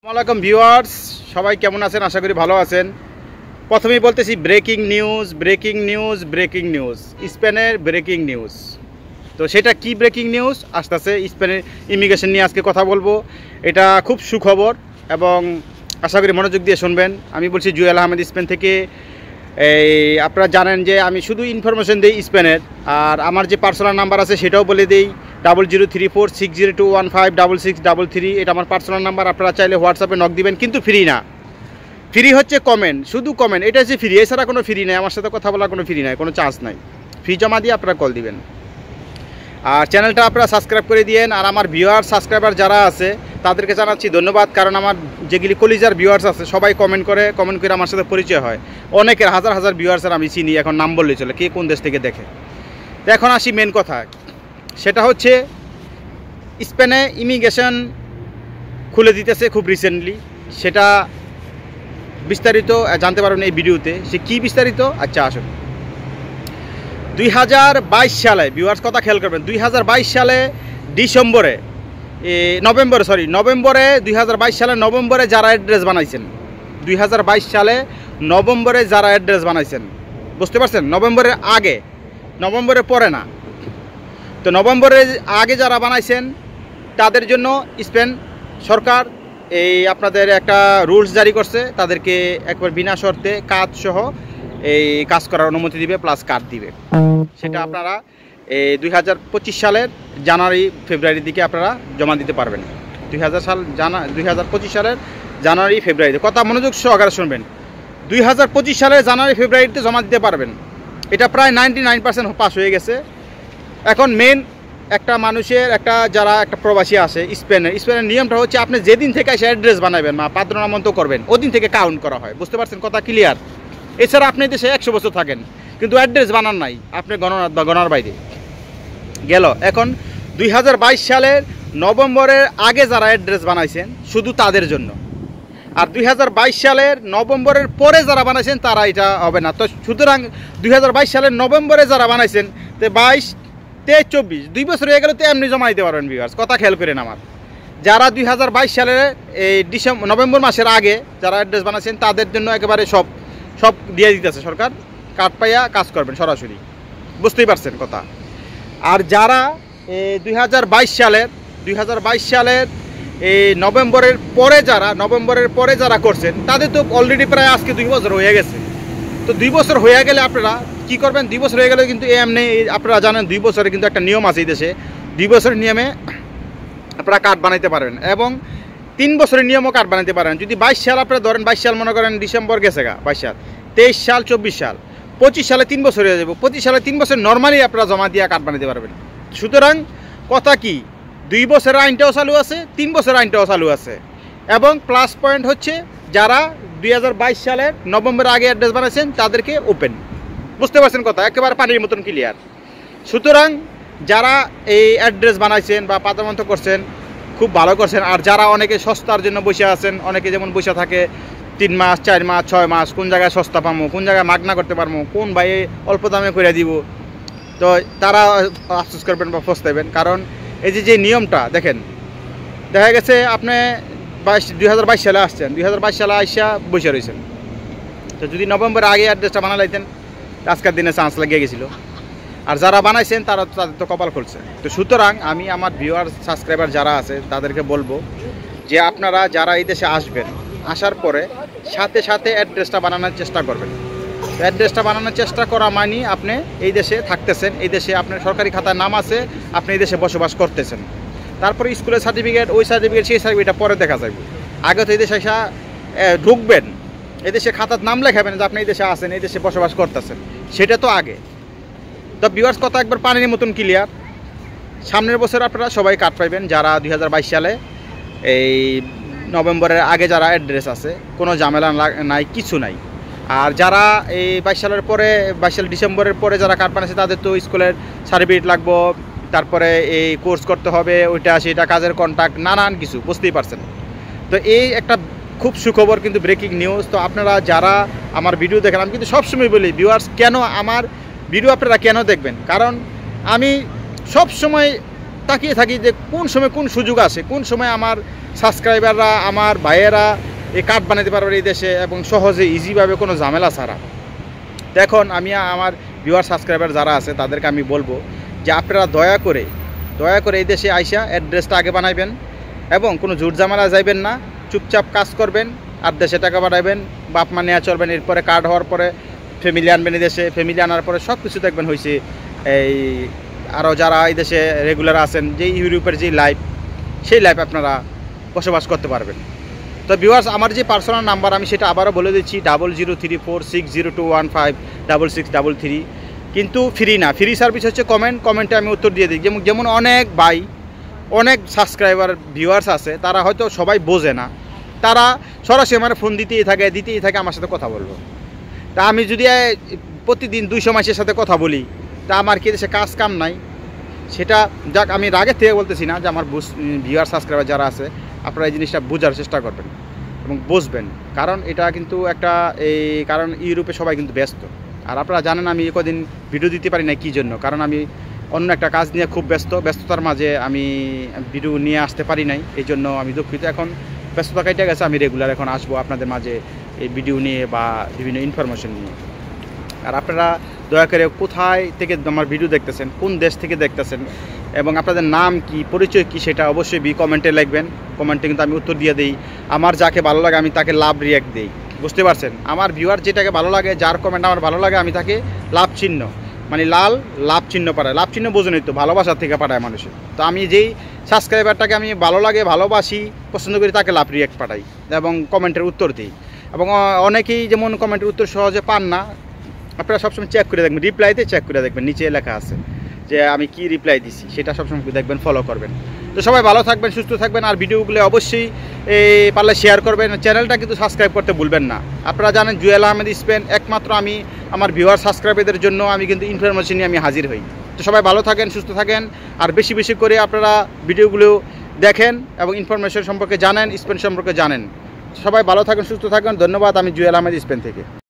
আসসালামু ভিউয়ার্স, সবাই কেমন আছেন? আশা করি ভালো আছেন। প্রথমেই বলতেছি ব্রেকিং নিউজ, স্পেনের ব্রেকিং নিউজ। তো সেটা কি ব্রেকিং নিউজ? আস্তে আস্তে স্পেনের ইমিগ্রেশন নিয়ে আজকে কথা বলবো। এটা খুব সুখবর এবং আশা করি মনোযোগ দিয়ে শুনবেন। আমি বলছি জুয়েল আহমেদ, স্পেন থেকে। আপনারা জানেন যে আমি শুধু ইনফরমেশন দিই স্পেনের, আর আমার যে পার্সোনাল নাম্বার আছে সেটাও বলে দিই। 003460215663। এটা আমার পার্সোনাল নাম্বার। আপনারা চাইলে হোয়াটসঅ্যাপে নক দিবেন, কিন্তু ফ্রি না। ফ্রি হচ্ছে কমেন্ট, শুধু কমেন্ট, এটা হচ্ছে ফ্রি। এছাড়া কোনো ফ্রি নাই, আমার সাথে কথা বলার কোনো ফ্রি নাই, কোনো চার্জ নাই। ফ্রি জমা দিয়ে আপনারা কল দিবেন। আর চ্যানেলটা আপনারা সাবস্ক্রাইব করে দিয়েন। আর আমার ভিউয়ার সাবস্ক্রাইবার যারা আছে তাদেরকে জানাচ্ছি ধন্যবাদ, কারণ আমার যেগুলি কলিজার ভিউয়ার্স আছে সবাই কমেন্ট করে আমার সাথে পরিচয় হয়। অনেকের হাজার হাজার ভিউয়ার্সের আমি চিনি, এখন নাম বললে চলে, কে কোন দেশ থেকে দেখে। তো এখন আসি মেন কথা, সেটা হচ্ছে স্পেনে ইমিগ্রেশন খুলে দিতেছে খুব রিসেন্টলি। সেটা বিস্তারিত জানতে পারবেন এই ভিডিওতে। সে কি বিস্তারিত? আচ্ছা আসুন। 2022 সালে, ভিউয়ার্স কথা খেয়াল করবেন, 2022 সালে নভেম্বরে 2022 সালে নভেম্বরে যারা অ্যাড্রেস বানাইছেন, 2022 সালে নভেম্বরে যারা অ্যাড্রেস বানাইছেন, বুঝতে পারছেন? নভেম্বরের আগে, নভেম্বরের পরে না। তো নভেম্বরের আগে যারা বানাইছেন তাদের জন্য স্পেন সরকার আপনাদের একটা রুলস জারি করছে। তাদেরকে একবার বিনা শর্তে কাজ সহ কাজ করার অনুমতি দিবে, প্লাস কার্ড দিবে। সেটা আপনারা 2025 সালের জানুয়ারি ফেব্রুয়ারির দিকে আপনারা জমা দিতে পারবেন। 2025 সালের জানুয়ারি ফেব্রুয়ারিতে, কথা মনোযোগ সহকারে শুনবেন, 2025 সালের জানুয়ারি ফেব্রুয়ারিতে জমা দিতে পারবেন। এটা প্রায় 99% পাস হয়ে গেছে। এখন মেন একটা মানুষের যারা একটা প্রবাসী আসে স্পেনের নিয়মটা হচ্ছে আপনি যেদিন থেকে এসে অ্যাড্রেস বানাবেন বা পাত্রনামন্ত করবেন ওদিন থেকে কাউন্ট করা হয়। বুঝতে পারছেন? কথা ক্লিয়ার? এছাড়া আপনি দেশে 100 বছর থাকেন কিন্তু অ্যাড্রেস বানান নাই, আপনি গণনার বাইরে গেল। এখন 2022 সালের নভেম্বরের আগে যারা অ্যাড্রেস বানাইছেন শুধু তাদের জন্য, আর 2022 সালের নভেম্বরের পরে যারা বানাইছেন তারা এটা হবে না। তো সুতরাং 2022 সালের নভেম্বরে যারা বানাইছেন, তো 22, 23, 24 2 বছর হয়ে গেলে তো এমনি জমা দিতে পারবেন। ভিউয়ার্স কথা খেয়াল করেন আমার, যারা 2022 সালের নভেম্বর মাসের আগে যারা অ্যাড্রেস বানাইছেন তাদের জন্য একেবারে সব দিয়ে দিতেছে সরকার। কার্ড পাইয়া কাজ করবেন সরাসরি। বুঝতেই পারছেন কথা? আর যারা 2022 সালের নভেম্বরের পরে যারা করছেন তাদের তো অলরেডি প্রায় আজকে 2 বছর হয়ে গেছে। তো 2 বছর হয়ে গেলে আপনারা কি করবেন? 2 বছর হয়ে গেলে কিন্তু এমনি আপনারা জানেন 2 বছরে কিন্তু একটা নিয়ম আছে এই দেশে। 2 বছরের নিয়মে আপনারা কার্ড বানাইতে পারবেন এবং 3 বছরের নিয়মও কার্ড বানাইতে পারেন। যদি 22 সাল আপনারা ধরেন, 22 সাল মনে করেন ডিসেম্বর গেছে গা, 22 সাল, 23 সাল, 24 সাল, 25 সালে 3 বছর হয়ে যাবে। 25 সালে 3 বছর নর্মালি আপনারা জমা দিয়ে কার্ড বানাইতে পারবেন। সুতরাং কথা কি, 2 বছরের আইনটাও চালু আছে, 3 বছরের আইনটাও চালু আছে। এবং প্লাস পয়েন্ট হচ্ছে যারা 2022 সালের নভেম্বরের আগে অ্যাড্রেস বানাইছেন তাদেরকে ওপেন। বুঝতে পারছেন কথা? একেবারে পানির মতন ক্লিয়ার। সুতরাং যারা এই অ্যাড্রেস বানাইছেন বা পাতামন্ত করছেন খুব ভালো করছেন। আর যারা অনেকে সস্তার জন্য বসে আছেন, অনেকে যেমন বসে থাকে 3 মাস, 4 মাস, 6 মাস, কোন জায়গায় সস্তা পাবো, কোন জায়গায় মাগনা করতে পারবো, কোন ভাই অল্প দামে করে দিব, তো তারা আফসোস করবেন বা পস্তাইবেন। কারণ এই যে নিয়মটা দেখেন, দেখা গেছে আপনি 2022 সালে আসছেন, 2022 সালে আইসা বসে রয়েছেন, তো যদি নভেম্বরের আগে অ্যাড্রেসটা বানালাইতেন আজকের দিনে চান্স লাগিয়ে গেছিলো। আর যারা বানাইছেন তাদের তো কপাল খুলছে। তো সুতরাং আমি আমার ভিউয়ার সাবস্ক্রাইবার যারা আছে তাদেরকে বলবো যে আপনারা যারা এই দেশে আসবেন, আসার পরে সাথে সাথে অ্যাড্রেসটা বানানোর চেষ্টা করবেন। অ্যাড্রেসটা বানানোর চেষ্টা করা মানে আপনি এই দেশে থাকতেছেন, এই দেশে আপনার সরকারি খাতায় নাম আছে, আপনি এই দেশে বসবাস করতেছেন। তারপরে স্কুলের সার্টিফিকেট, ওই সার্টিফিকেট, সেই সার্টিফিকেটটা পরে দেখা যাবে। আগে তো এই দেশে এসে ঢুকবেন, এই দেশে খাতার নাম লেখাবেন যে আপনি এই দেশে আসেন, এই দেশে বসবাস করতেছেন, সেটা তো আগে। তো ভিউয়ার্স কথা একবার পানির মতন ক্লিয়ার। সামনের বছর আপনারা সবাই কার্ড পাইবেন যারা 2022 সালে এই নভেম্বরের আগে যারা অ্যাড্রেস আছে, কোনো ঝামেলা নাই, কিছু নাই। আর যারা এই 22 সালের পরে, 22 সাল ডিসেম্বরের পরে যারা কার্ড বানাচ্ছে তাদের তো স্কুলের সার্টিফিকেট লাগবো, তারপরে এই কোর্স করতে হবে, ওইটা সেটা কাজের কন্ট্যাক্ট, নানান কিছু। বুঝতেই পারছেন? তো এই একটা খুব সুখবর, কিন্তু ব্রেকিং নিউজ। তো আপনারা যারা আমার ভিডিও দেখেন, আমি কিন্তু সবসময় বলি ভিউয়ার্স, কেন আমার ভিডিও আপনারা কেন দেখবেন? কারণ আমি সব সময় তাকিয়ে থাকি যে কোন সময় কোন সুযোগ আসে, কোন সময় আমার সাবস্ক্রাইবাররা আমার ভাইয়েরা এই কার্ড বানাতে পারবে এই দেশে এবং সহজে ইজিভাবে কোনো ঝামেলা ছাড়া। তো এখন আমি আমার ভিউয়ার সাবস্ক্রাইবার যারা আছে তাদেরকে আমি বলবো যে আপনারা দয়া করে এই দেশে আইসা অ্যাড্রেসটা আগে বানাইবেন এবং কোনো ঝুট ঝামেলা যাইবেন না, চুপচাপ কাজ করবেন আর দেশে টাকা বাড়াইবেন, বাপ মা নেওয়া চলবেন। এরপরে কার্ড হওয়ার পরে ফ্যামিলি আনবেন এই দেশে, ফ্যামিলি আনার পরে সব কিছু দেখবেন হয়েছে। এই আরও যারা এই দেশে রেগুলার আছেন যে ইউরোপের যে লাইফ সেই লাইফ আপনারা বসবাস করতে পারবেন। তো ভিউয়ার্স, আমার যে পার্সোনাল নাম্বার আমি সেটা আবারও বলে দিচ্ছি 003460215663, কিন্তু ফ্রি না, ফ্রি সার্ভিস হচ্ছে কমেন্টে আমি উত্তর দিয়ে দিই। যেমন অনেক ভাই অনেক সাবস্ক্রাইবার ভিউয়ার্স আছে তারা হয়তো সবাই বোঝে না, তারা সরাসরি আমার ফোন দিতেই থাকে আমার সাথে কথা বলবো। তা আমি যদি প্রতিদিন 200 মাসের সাথে কথা বলি তা আমার কি দেশে কাজ কাম নাই? সেটা যাক, আমি রাগের থেকে বলতেছি না, যে আমার ভিউয়ার সাবস্ক্রাইবার যারা আছে আপনারা এই জিনিসটা বোঝার চেষ্টা করবেন এবং বুঝবেন, কারণ এটা কিন্তু একটা কারণ ইউরোপে সবাই কিন্তু ব্যস্ত। আর আপনারা জানেন আমি কদিন ভিডিও দিতে পারি না কী জন্য, কারণ আমি অন্য একটা কাজ নিয়ে খুব ব্যস্ততার মাঝে আমি ভিডিও নিয়ে আসতে পারি নাই, এই জন্য আমি দুঃখিত। এখন ব্যস্ততা কেটে গেছে, আমি রেগুলার এখন আসবো আপনাদের মাঝে এই ভিডিও নিয়ে বা বিভিন্ন ইনফরমেশন নিয়ে। আর আপনারা দয়া করে কোথায় থেকে আমার ভিডিও দেখতেছেন, কোন দেশ থেকে দেখতেছেন এবং আপনাদের নাম কি, পরিচয় কি, সেটা অবশ্যই কমেন্টে লিখবেন। কমেন্টে কিন্তু আমি উত্তর দিয়ে দিই। আমার যাকে ভালো লাগে আমি তাকে লাভ রিয়াক্ট দিই, বুঝতে পারছেন? আমার ভিউয়ার যেটাকে ভালো লাগে, যার কমেন্ট আমার ভালো লাগে, আমি তাকে লাভ চিহ্ন মানে লাভ চিহ্ন পাঠায়। লাভ চিহ্ন বোঝেনই তো, ভালোবাসার থেকে পাঠায় মানুষের। তো আমি যেই সাবস্ক্রাইবারটাকে আমি ভালো লাগে, ভালোবাসি, পছন্দ করি, তাকে লাভ রিয়াক্ট পাঠাই এবং কমেন্টের উত্তর দিই। এবং অনেকেই যেমন কমেন্টের উত্তর সহজে পান না, আপনারা সবসময় চেক করে দেখবেন, রিপ্লাইতে চেক করে দেখবেন, নিচে লেখা আছে যে আমি কি রিপ্লাই দিছি, সেটা সবসময় দেখবেন, ফলো করবেন। তো সবাই ভালো থাকবেন, সুস্থ থাকবেন, আর ভিডিওগুলো অবশ্যই পারলে শেয়ার করবেন। চ্যানেলটা কিন্তু সাবস্ক্রাইব করতে ভুলবেন না। আপনারা জানেন জুয়েল আহমেদ স্পেন একমাত্র আমি আমার ভিউয়ার সাবস্ক্রাইবারদের জন্য আমি কিন্তু ইনফরমেশন নিয়ে আমি হাজির হই। তো সবাই ভালো থাকেন, সুস্থ থাকেন, আর বেশি বেশি করে আপনারা ভিডিওগুলো দেখেন এবং ইনফরমেশন সম্পর্কে জানেন, স্পেন সম্পর্কে জানেন। সবাই ভালো থাকেন, সুস্থ থাকেন। ধন্যবাদ। আমি জুয়েল আহমেদ স্পেন থেকে।